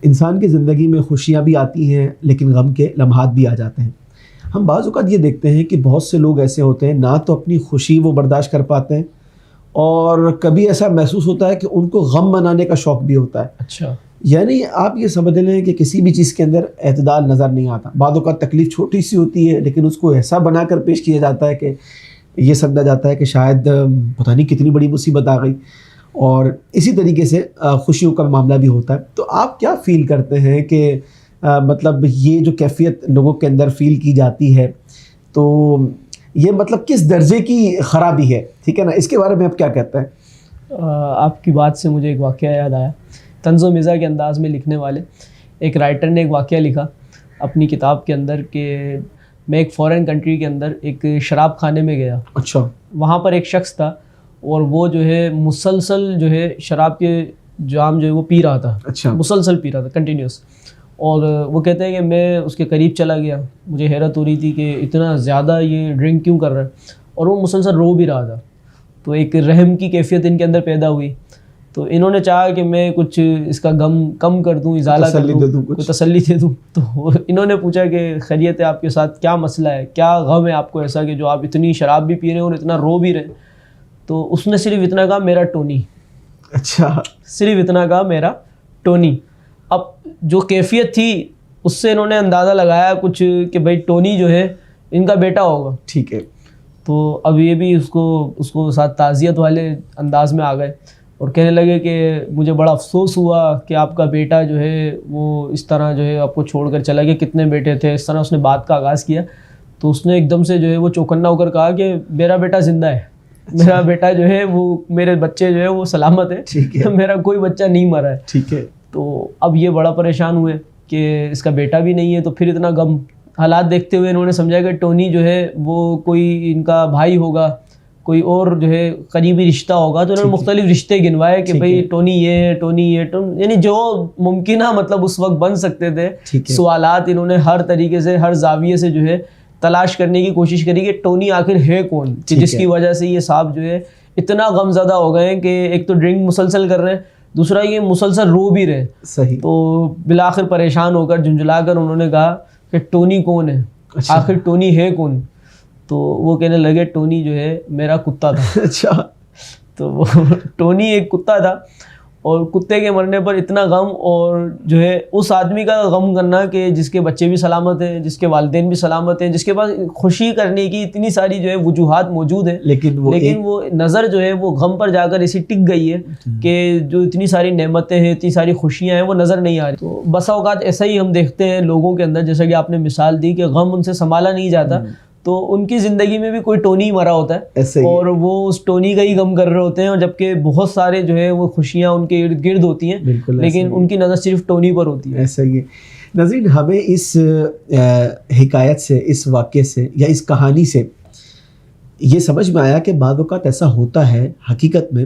انسان کی زندگی میں خوشیاں بھی آتی ہیں لیکن غم کے لمحات بھی آ جاتے ہیں. ہم بعض اوقات یہ دیکھتے ہیں کہ بہت سے لوگ ایسے ہوتے ہیں نہ تو اپنی خوشی وہ برداشت کر پاتے ہیں اور کبھی ایسا محسوس ہوتا ہے کہ ان کو غم منانے کا شوق بھی ہوتا ہے. اچھا. یعنی آپ یہ سمجھ لیں کہ کسی بھی چیز کے اندر اعتدال نظر نہیں آتا. بعض اوقات تکلیف چھوٹی سی ہوتی ہے لیکن اس کو ایسا بنا کر پیش کیا جاتا ہے کہ یہ سمجھا جاتا ہے کہ شاید پتہ نہیں کتنی بڑی مصیبت آ گئی. اور اسی طریقے سے خوشیوں کا معاملہ بھی ہوتا ہے. تو آپ کیا فیل کرتے ہیں کہ مطلب یہ جو کیفیت لوگوں کے اندر فیل کی جاتی ہے تو یہ مطلب کس درجے کی خرابی ہے؟ ٹھیک ہے نا, اس کے بارے میں آپ کیا کہتے ہیں؟ آپ کی بات سے مجھے ایک واقعہ یاد آیا. طنز و مزاح کے انداز میں لکھنے والے ایک رائٹر نے ایک واقعہ لکھا اپنی کتاب کے اندر کہ میں ایک فورن کنٹری کے اندر ایک شراب خانے میں گیا. اچھا. وہاں پر ایک شخص تھا اور وہ جو ہے مسلسل جو ہے شراب کے جام جو ہے وہ پی رہا تھا. اچھا. مسلسل پی رہا تھا کنٹینیوس. اور وہ کہتے ہیں کہ میں اس کے قریب چلا گیا, مجھے حیرت ہو رہی تھی کہ اتنا زیادہ یہ ڈرنک کیوں کر رہا ہے, اور وہ مسلسل رو بھی رہا تھا. تو ایک رحم کی کیفیت ان کے اندر پیدا ہوئی. تو انہوں نے چاہا کہ میں کچھ اس کا غم کم کر دوں, ازالہ کر دوں, کوئی تسلی دے دوں. تو انہوں نے پوچھا کہ خیریت ہے, آپ کے ساتھ کیا مسئلہ ہے, کیا غم ہے آپ کو ایسا کہ جو آپ اتنی شراب بھی پی رہے ہیں اور اتنا رو بھی رہے ہیں؟ تو اس نے صرف اتنا کہا, میرا ٹونی. اچھا. صرف اتنا کہا, میرا ٹونی. اب جو کیفیت تھی اس سے انہوں نے اندازہ لگایا کچھ کہ بھائی ٹونی جو ہے ان کا بیٹا ہوگا. ٹھیک ہے. تو اب یہ بھی اس کو ساتھ تعزیت والے انداز میں آ گئے اور کہنے لگے کہ مجھے بڑا افسوس ہوا کہ آپ کا بیٹا جو ہے وہ اس طرح جو ہے آپ کو چھوڑ کر چلا گیا. کتنے بیٹے تھے؟ اس طرح اس نے بات کا آغاز کیا. تو اس نے ایک دم سے جو ہے وہ چوکنا ہو کر کہا کہ میرا بیٹا زندہ ہے, میرا بیٹا جو ہے وہ, میرے بچے جو ہے وہ سلامت ہے, میرا کوئی بچہ نہیں مرا ہے. ٹھیک ہے. تو اب یہ بڑا پریشان ہوئے کہ اس کا بیٹا بھی نہیں ہے. تو پھر اتنا غم حالات دیکھتے ہوئے انہوں نے سمجھا کہ ٹونی جو ہے وہ کوئی ان کا بھائی ہوگا, کوئی اور جو ہے قریبی رشتہ ہوگا. تو انہوں نے مختلف رشتے گنوائے کہ بھئی ٹونی یہ ہے, ٹونی یہ, یعنی جو ممکنہ مطلب اس وقت بن سکتے تھے سوالات انہوں نے ہر طریقے سے ہر زاویے سے جو ہے تلاش کرنے کی کوشش کری کہ ٹونی آخر ہے کون, جس کی وجہ سے یہ صاحب جو ہے اتنا غم زدہ ہو گئے ہیں کہ ایک تو ڈرنک مسلسل کر رہے ہیں, دوسرا یہ مسلسل رو بھی رہے. صحیح. تو بالآخر پریشان ہو کر جھنجھلا کر انہوں نے کہا کہ ٹونی کون ہے, آخر ٹونی ہے کون؟ تو وہ کہنے لگے ٹونی جو ہے میرا کتا تھا. اچھا. تو وہ ٹونی ایک کتا تھا اور کتے کے مرنے پر اتنا غم, اور جو ہے اس آدمی کا غم کرنا کہ جس کے بچے بھی سلامت ہیں, جس کے والدین بھی سلامت ہیں, جس کے پاس خوشی کرنے کی اتنی ساری جو ہے وجوہات موجود ہیں, لیکن وہ نظر جو ہے وہ غم پر جا کر ایسی ٹک گئی ہے کہ جو اتنی ساری نعمتیں ہیں, اتنی ساری خوشیاں ہیں, وہ نظر نہیں آ رہی. تو بسا اوقات ایسا ہی ہم دیکھتے ہیں لوگوں کے اندر, جیسا کہ آپ نے مثال دی کہ غم ان سے سنبھالا نہیں جاتا, تو ان کی زندگی میں بھی کوئی ٹونی مرا ہوتا ہے اور وہ اس ٹونی کا ہی غم کر رہے ہوتے ہیں, اور جبکہ بہت سارے جو ہے وہ خوشیاں ان کے ارد گرد ہوتی ہیں, لیکن ان کی نظر صرف ٹونی پر ہوتی ہے. ایسا ہی ہے. ناظرین, ہمیں اس حکایت سے, اس واقعے سے یا اس کہانی سے یہ سمجھ میں آیا کہ بعض اوقات ایسا ہوتا ہے حقیقت میں,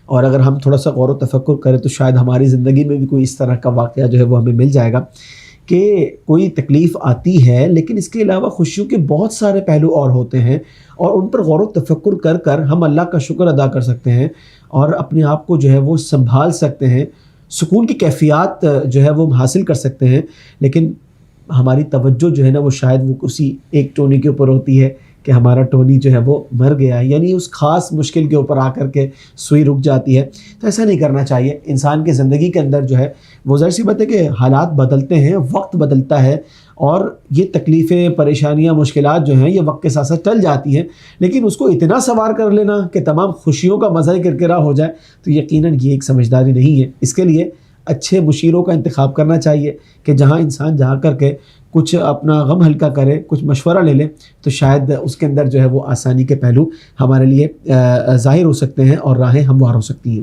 اور اگر ہم تھوڑا سا غور و تفکر کریں تو شاید ہماری زندگی میں بھی کوئی اس طرح کا واقعہ جو ہے وہ ہمیں مل جائے گا کہ کوئی تکلیف آتی ہے لیکن اس کے علاوہ خوشیوں کے بہت سارے پہلو اور ہوتے ہیں, اور ان پر غور و تفکر کر کر ہم اللہ کا شکر ادا کر سکتے ہیں اور اپنے آپ کو جو ہے وہ سنبھال سکتے ہیں, سکون کی کیفیات جو ہے وہ حاصل کر سکتے ہیں. لیکن ہماری توجہ جو ہے نا وہ شاید وہ اسی ایک ٹونی کے اوپر ہوتی ہے کہ ہمارا ٹونی جو ہے وہ مر گیا ہے, یعنی اس خاص مشکل کے اوپر آ کر کے سوئی رک جاتی ہے. تو ایسا نہیں کرنا چاہیے. انسان کی زندگی کے اندر جو ہے وہ ظاہر سی بات ہے کہ حالات بدلتے ہیں, وقت بدلتا ہے, اور یہ تکلیفیں, پریشانیاں, مشکلات جو ہیں یہ وقت کے ساتھ ساتھ ٹل جاتی ہیں, لیکن اس کو اتنا سوار کر لینا کہ تمام خوشیوں کا مزہ ہی کرکرا ہو جائے تو یقیناً یہ ایک سمجھداری نہیں ہے. اس کے لیے اچھے مشیروں کا انتخاب کرنا چاہیے کہ جہاں انسان جا کر کے کچھ اپنا غم ہلکا کرے, کچھ مشورہ لے لے, تو شاید اس کے اندر جو ہے وہ آسانی کے پہلو ہمارے لیے ظاہر ہو سکتے ہیں اور راہیں ہموار ہو سکتی ہیں.